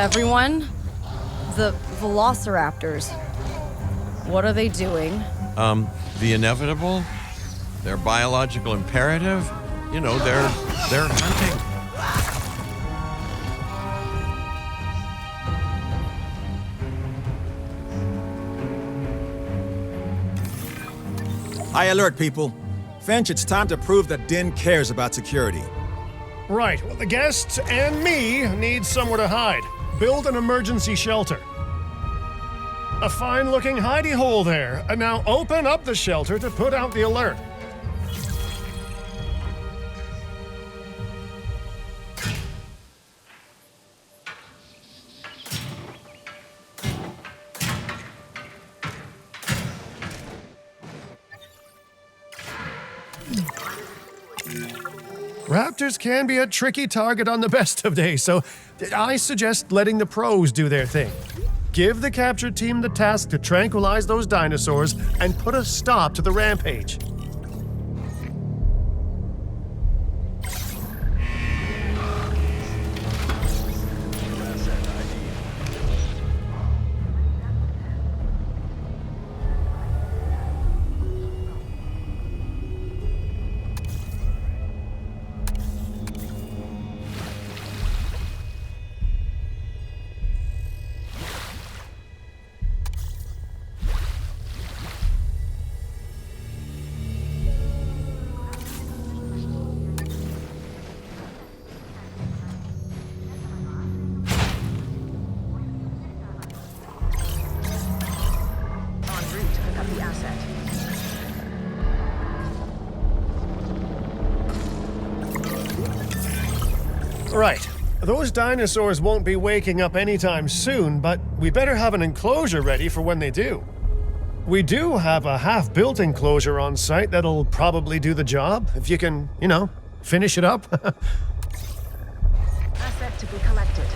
Everyone, the velociraptors. What are they doing? The inevitable, their biological imperative, they're hunting. High alert, people. Finch, it's time to prove that Din cares about security. Right, well, the guests and me need somewhere to hide. Build an emergency shelter. A fine-looking hidey hole there. And now open up the shelter to put out the alert. Raptors can be a tricky target on the best of days, so I suggest letting the pros do their thing. Give the capture team the task to tranquilize those dinosaurs and put a stop to the rampage. Right. Those dinosaurs won't be waking up anytime soon, but we better have an enclosure ready for when they do. We do have a half-built enclosure on site that'll probably do the job, if you can, finish it up. Asset to be collected.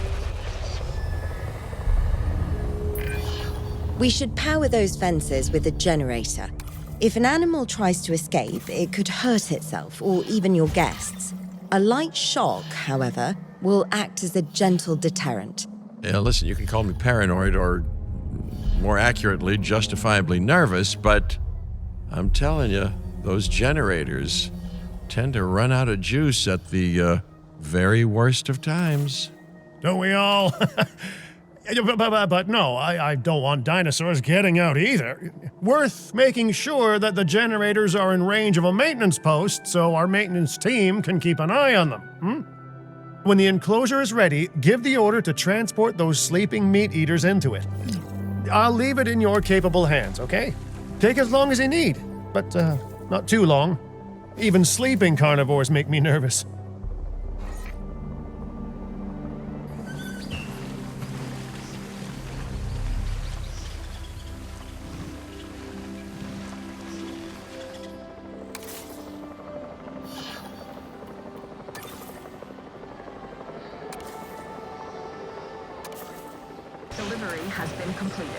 We should power those fences with a generator. If an animal tries to escape, it could hurt itself or even your guests. A light shock, however, will act as a gentle deterrent. Yeah, listen, you can call me paranoid or, more accurately, justifiably nervous, but I'm telling you, those generators tend to run out of juice at the very worst of times. Don't we all? But no, I don't want dinosaurs getting out either. Worth making sure that the generators are in range of a maintenance post so our maintenance team can keep an eye on them. When the enclosure is ready, give the order to transport those sleeping meat eaters into it. I'll leave it in your capable hands, okay? Take as long as you need, but not too long. Even sleeping carnivores make me nervous. Delivery has been completed.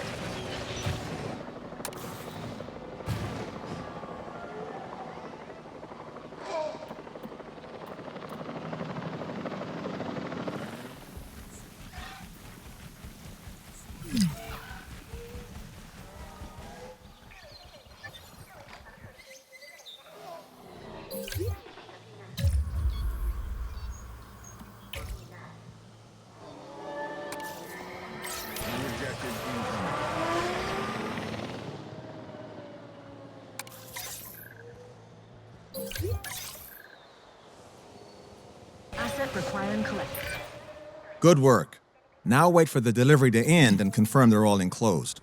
Asset requiring collected. Good work. Now wait for the delivery to end and confirm they're all enclosed.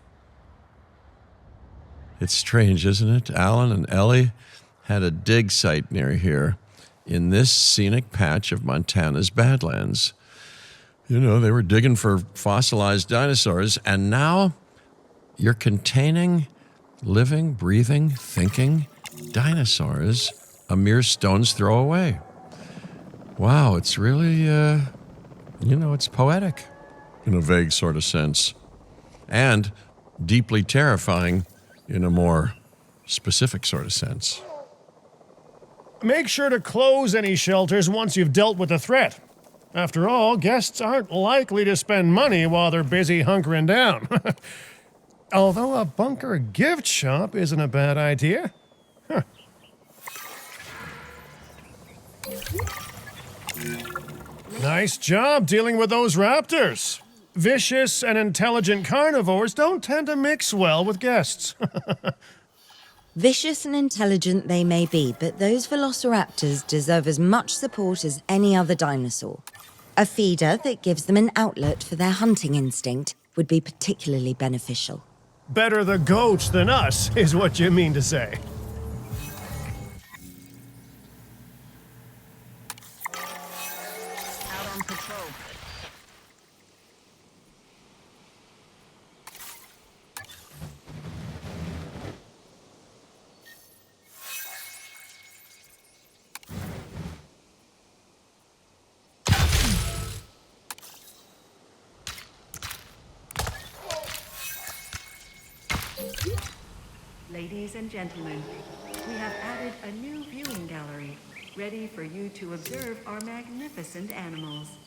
It's strange, isn't it? Alan and Ellie had a dig site near here in this scenic patch of Montana's Badlands. They were digging for fossilized dinosaurs, and now you're containing living, breathing, thinking dinosaurs a mere stone's throw away. Wow, it's really, it's poetic in a vague sort of sense, and deeply terrifying in a more specific sort of sense. Make sure to close any shelters once you've dealt with the threat. After all, guests aren't likely to spend money while they're busy hunkering down. Although a bunker gift shop isn't a bad idea. Nice job dealing with those raptors. Vicious and intelligent carnivores don't tend to mix well with guests. Vicious and intelligent they may be, but those velociraptors deserve as much support as any other dinosaur. A feeder that gives them an outlet for their hunting instinct would be particularly beneficial. Better the goats than us, is what you mean to say. Out on patrol. Ladies and gentlemen, we have added a new viewing gallery, ready for you to observe our magnificent animals.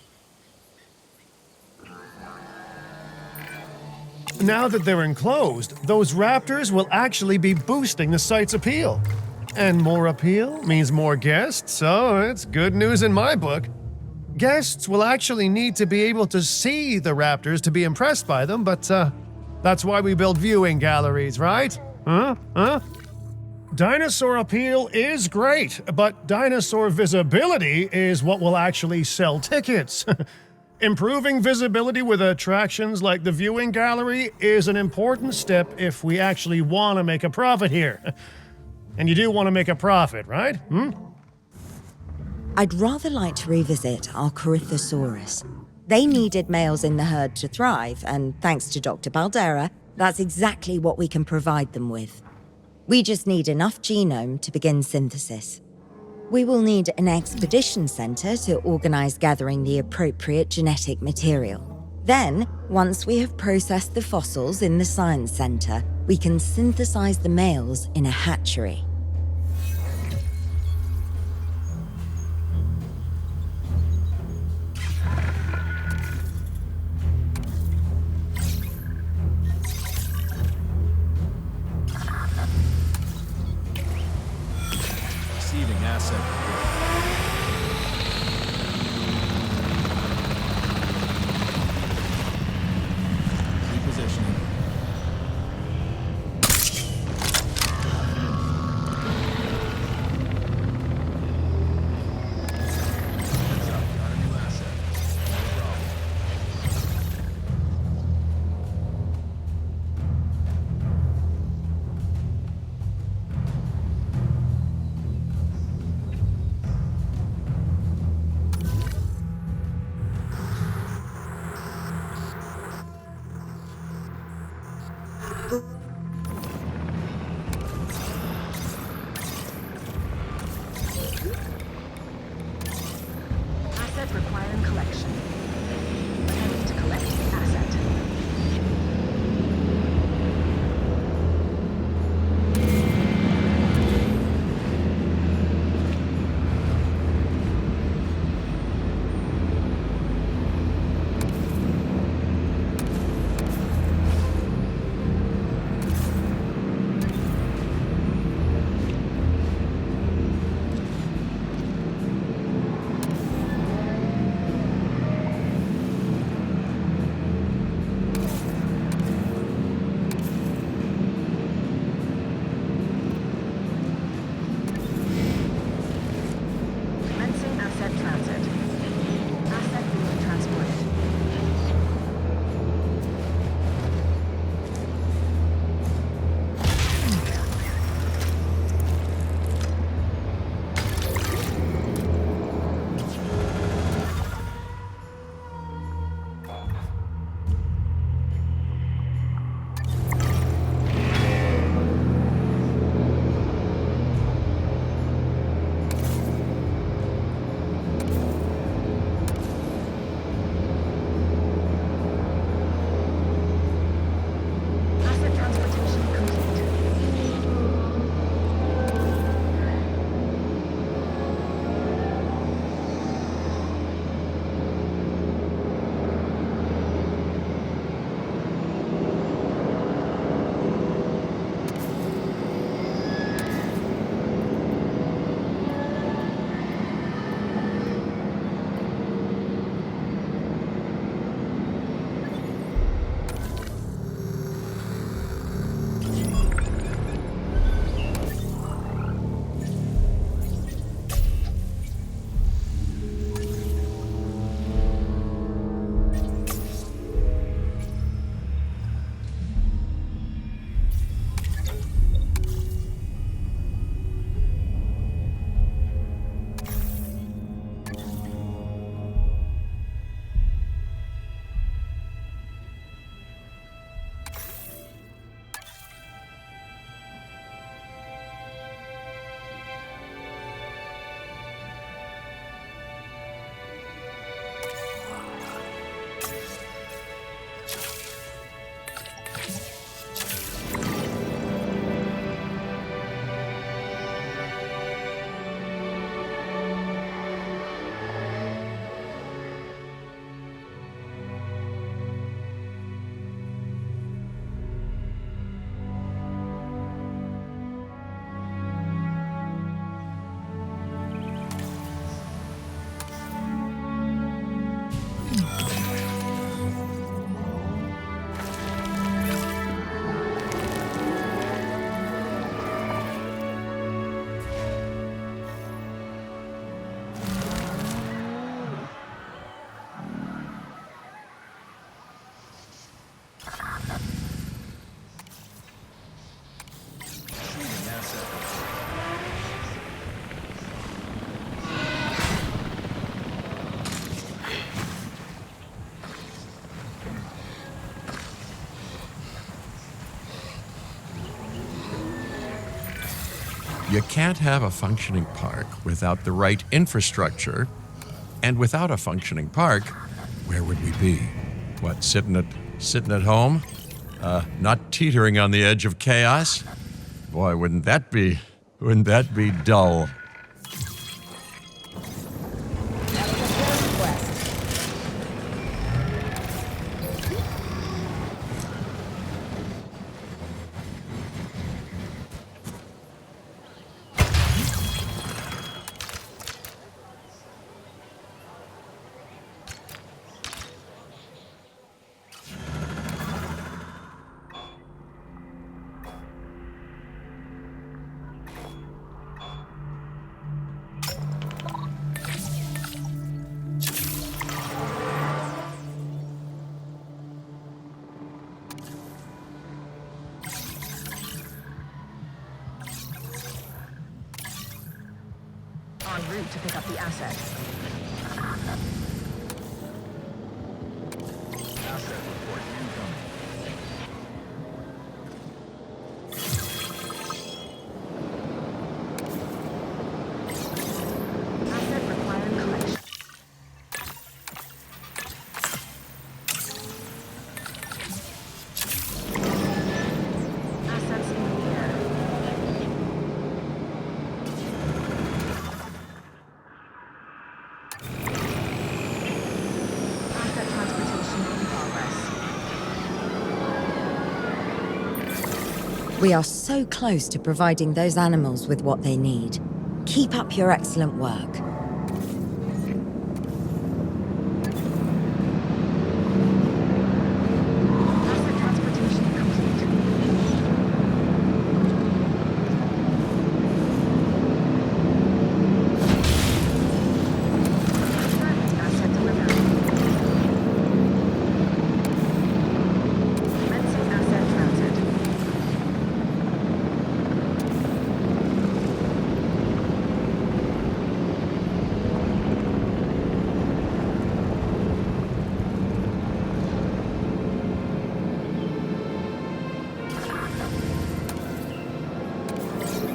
Now that they're enclosed, those raptors will actually be boosting the site's appeal. And more appeal means more guests, so it's good news in my book. Guests will actually need to be able to see the raptors to be impressed by them, but that's why we build viewing galleries, right? Huh? Dinosaur appeal is great, but dinosaur visibility is what will actually sell tickets. Improving visibility with attractions like the viewing gallery is an important step if we actually want to make a profit here. And you do want to make a profit, right? I'd rather like to revisit our Corythosaurus. They needed males in the herd to thrive, and thanks to Dr. Baldera, that's exactly what we can provide them with. We just need enough genome to begin synthesis. We will need an expedition center to organize gathering the appropriate genetic material. Then, once we have processed the fossils in the science center, we can synthesize the males in a hatchery. Receiving asset. Repositioning. Heads up, got a new asset. No problem. Asset requiring collection. Attempting to collect the asset. You can't have a functioning park without the right infrastructure. And without a functioning park, where would we be? What, sitting at home? Not teetering on the edge of chaos? Boy, wouldn't that be dull? En route to pick up the asset. Asset report incoming. Asset requiring collection. Assets in the air. Asset transportation in progress. We are so close to providing those animals with what they need. Keep up your excellent work. Asset transportation complete. Confirming asset delivery. Commencing asset transit.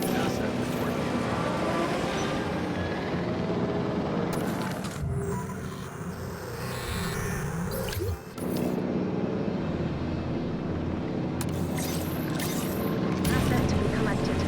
Asset report incoming. Asset to be collected.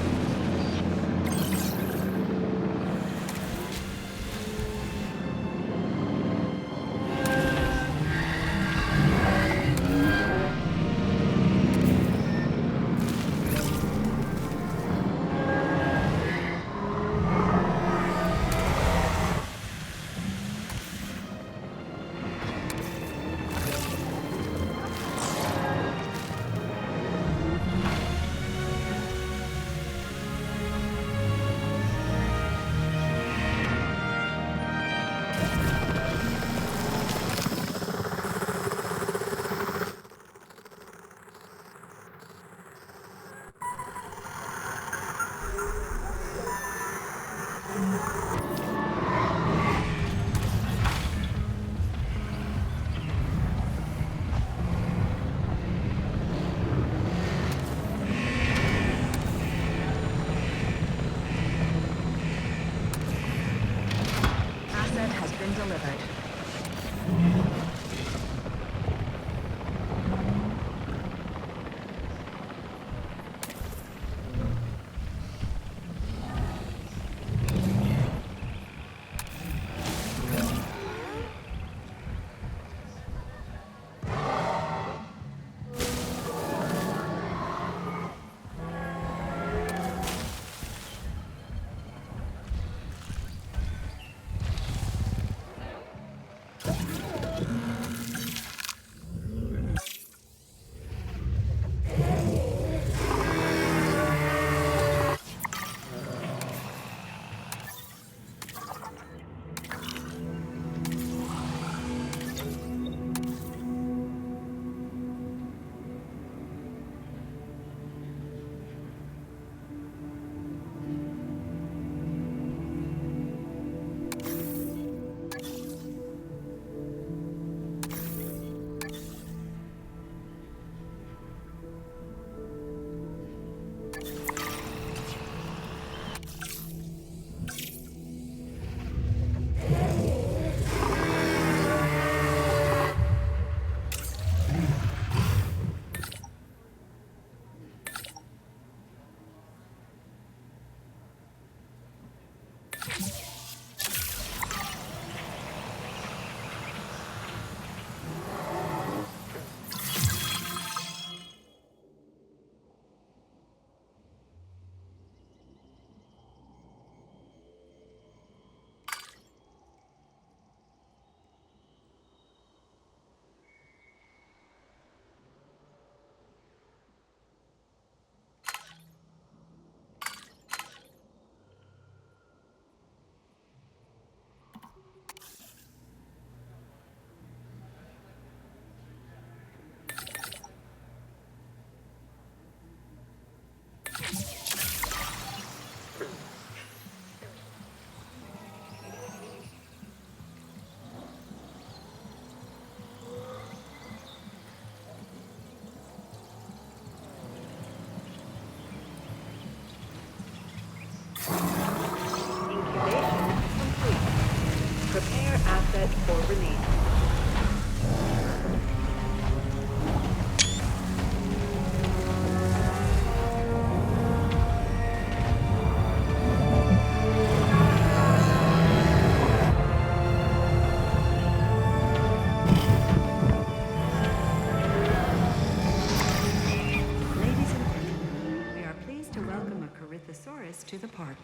Asset has been delivered. Prepare asset for release. Ladies and gentlemen, we are pleased to welcome a Corythosaurus to the park.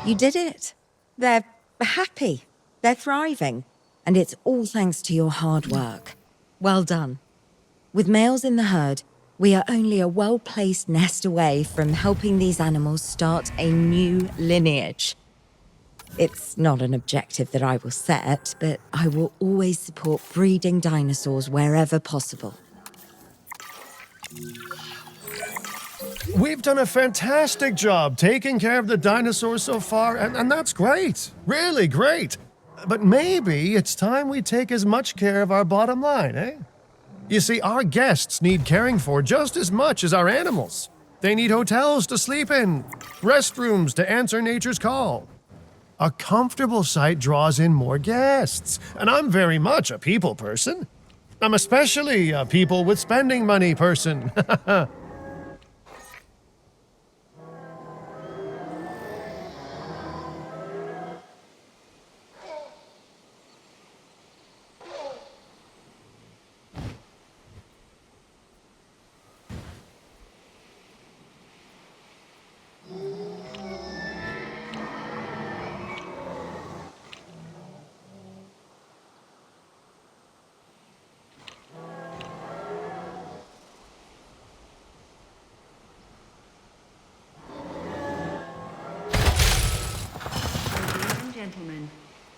You did it. They're happy. They're thriving. And it's all thanks to your hard work. Well done. With males in the herd, we are only a well-placed nest away from helping these animals start a new lineage. It's not an objective that I will set, but I will always support breeding dinosaurs wherever possible. We've done a fantastic job taking care of the dinosaurs so far, and that's great. Really great. But maybe it's time we take as much care of our bottom line, eh? You see, our guests need caring for just as much as our animals. They need hotels to sleep in, restrooms to answer nature's call. A comfortable site draws in more guests, and I'm very much a people person. I'm especially a people with spending money person. Ladies and gentlemen,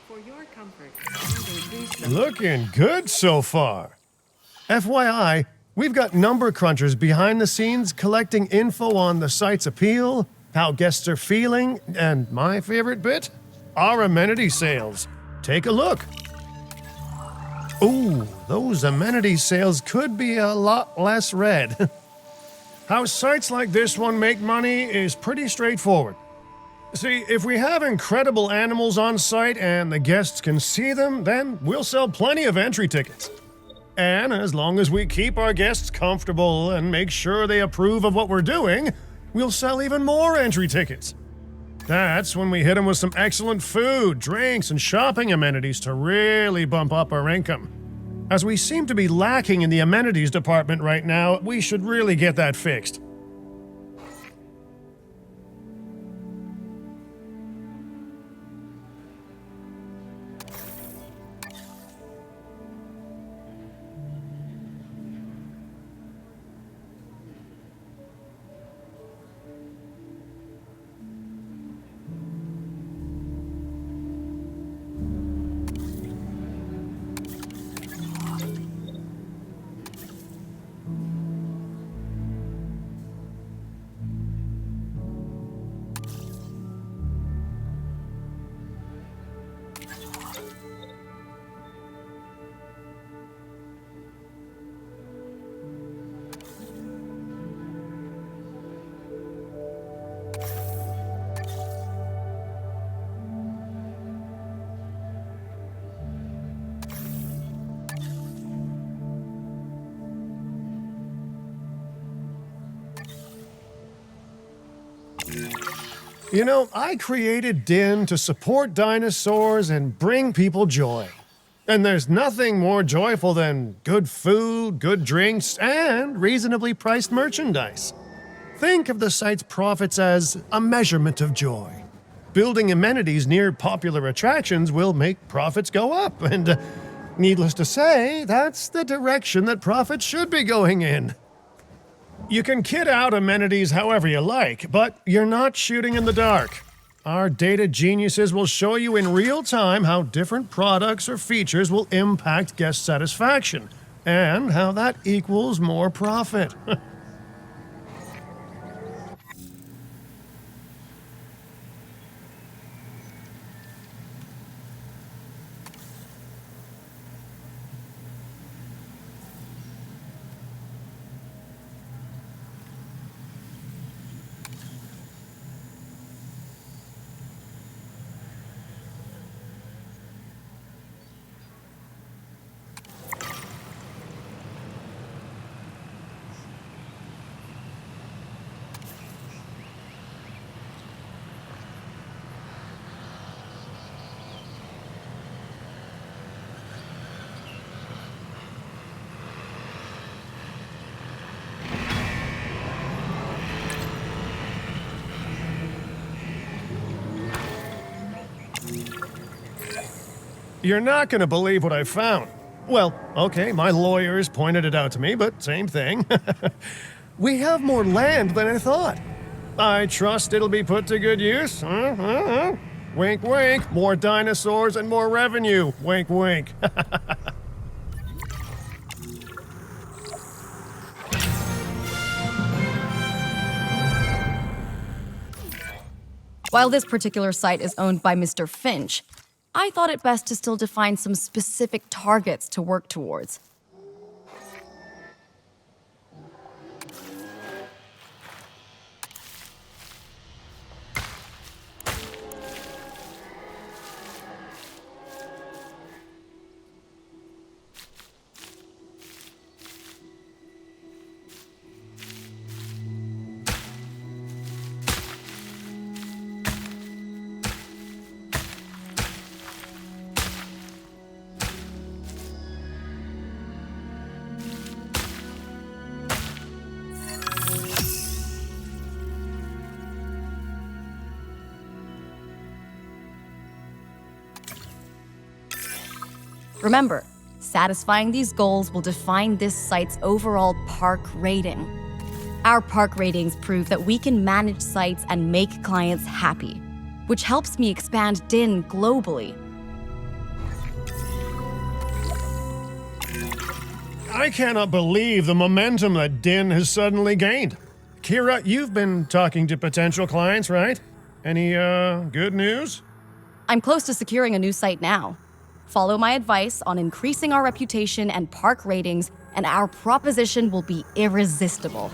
for your comfort, and increase the Looking good so far. FYI, we've got number crunchers behind the scenes collecting info on the site's appeal, how guests are feeling, and my favorite bit, our amenity sales. Take a look. Ooh, those amenity sales could be a lot less red. How sites like this one make money is pretty straightforward. See, if we have incredible animals on site and the guests can see them, then we'll sell plenty of entry tickets. And as long as we keep our guests comfortable and make sure they approve of what we're doing, we'll sell even more entry tickets. That's when we hit them with some excellent food, drinks, and shopping amenities to really bump up our income. As we seem to be lacking in the amenities department right now, we should really get that fixed. You know, I created DIN to support dinosaurs and bring people joy. And there's nothing more joyful than good food, good drinks, and reasonably priced merchandise. Think of the site's profits as a measurement of joy. Building amenities near popular attractions will make profits go up, and needless to say, that's the direction that profits should be going in. You can kit out amenities however you like, but you're not shooting in the dark. Our data geniuses will show you in real time how different products or features will impact guest satisfaction, and how that equals more profit. You're not going to believe what I found. Well, okay, my lawyers pointed it out to me, but same thing. We have more land than I thought. I trust it'll be put to good use. Wink, wink. More dinosaurs and more revenue. Wink, wink. While this particular site is owned by Mr. Finch, I thought it best to still define some specific targets to work towards. Remember, satisfying these goals will define this site's overall park rating. Our park ratings prove that we can manage sites and make clients happy, which helps me expand DIN globally. I cannot believe the momentum that DIN has suddenly gained. Kira, you've been talking to potential clients, right? Any, good news? I'm close to securing a new site now. Follow my advice on increasing our reputation and park ratings, and our proposition will be irresistible.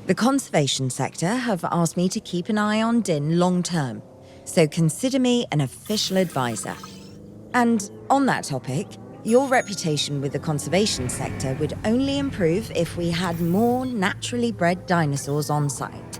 The conservation sector have asked me to keep an eye on DIN long term, so consider me an official advisor. And on that topic, your reputation with the conservation sector would only improve if we had more naturally bred dinosaurs on site.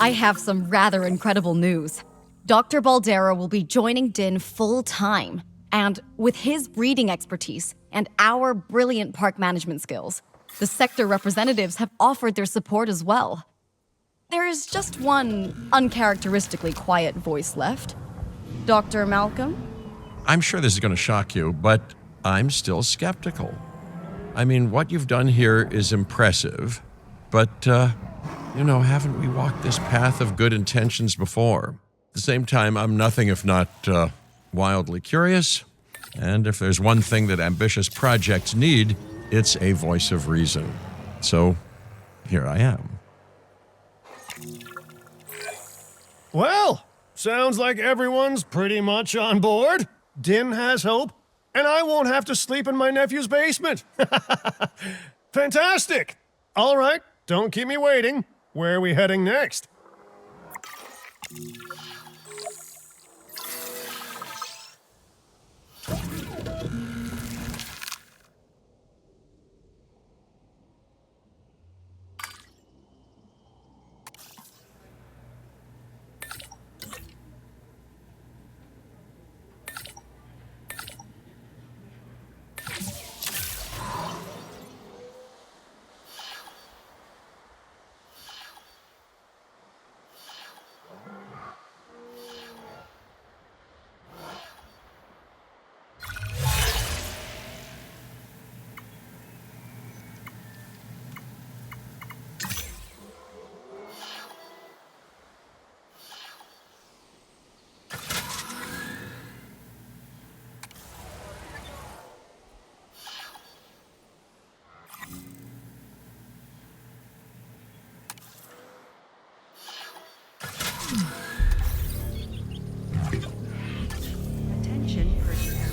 I have some rather incredible news. Dr. Baldera will be joining Din full-time, and with his breeding expertise and our brilliant park management skills, the sector representatives have offered their support as well. There is just one uncharacteristically quiet voice left. Dr. Malcolm? I'm sure this is going to shock you, but I'm still skeptical. I mean, what you've done here is impressive, but, haven't we walked this path of good intentions before? At the same time, I'm nothing if not wildly curious, and if there's one thing that ambitious projects need, it's a voice of reason. So, here I am. Well, sounds like everyone's pretty much on board. Din has hope, and I won't have to sleep in my nephew's basement. Fantastic! All right, don't keep me waiting. Where are we heading next? Attention personnel.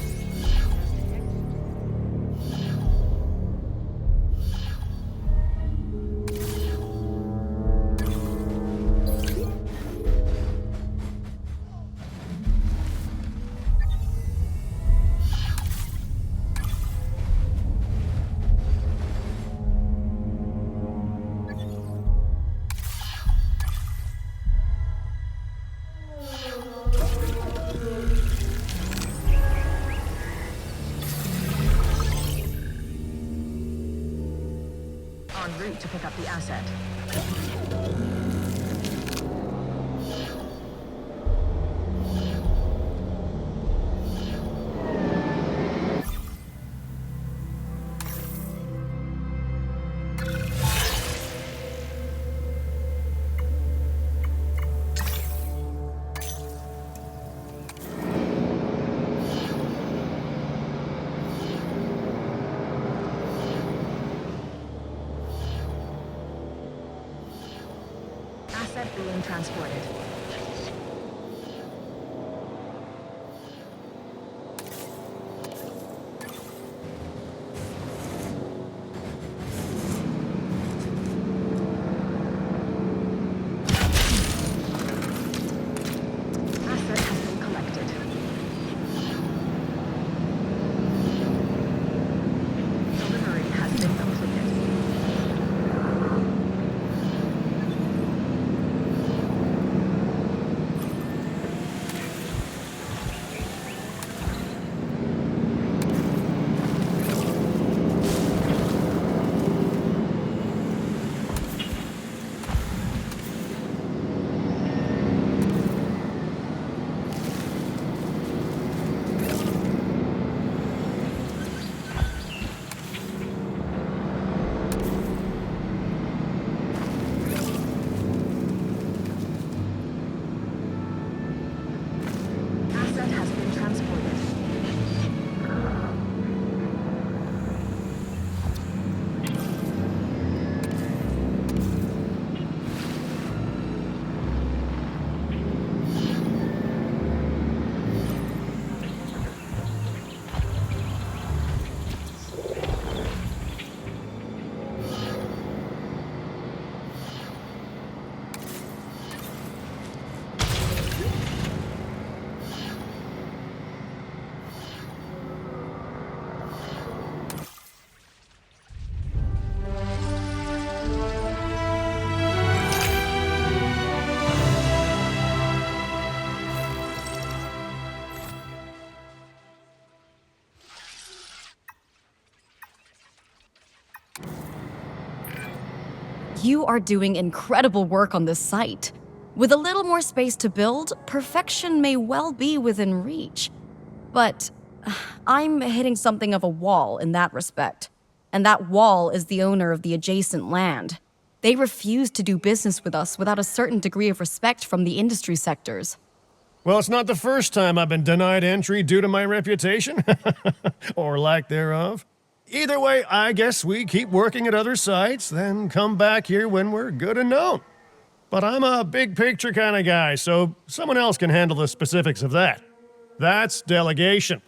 En route to pick up the asset. Asset being transported. Asset has been collected. Delivery has been completed. You are doing incredible work on this site. With a little more space to build, perfection may well be within reach. But I'm hitting something of a wall in that respect. And that wall is the owner of the adjacent land. They refuse to do business with us without a certain degree of respect from the industry sectors. Well, it's not the first time I've been denied entry due to my reputation. Or lack thereof. Either way, I guess we keep working at other sites, then come back here when we're good and known. But I'm a big picture kind of guy, so someone else can handle the specifics of that. That's delegation.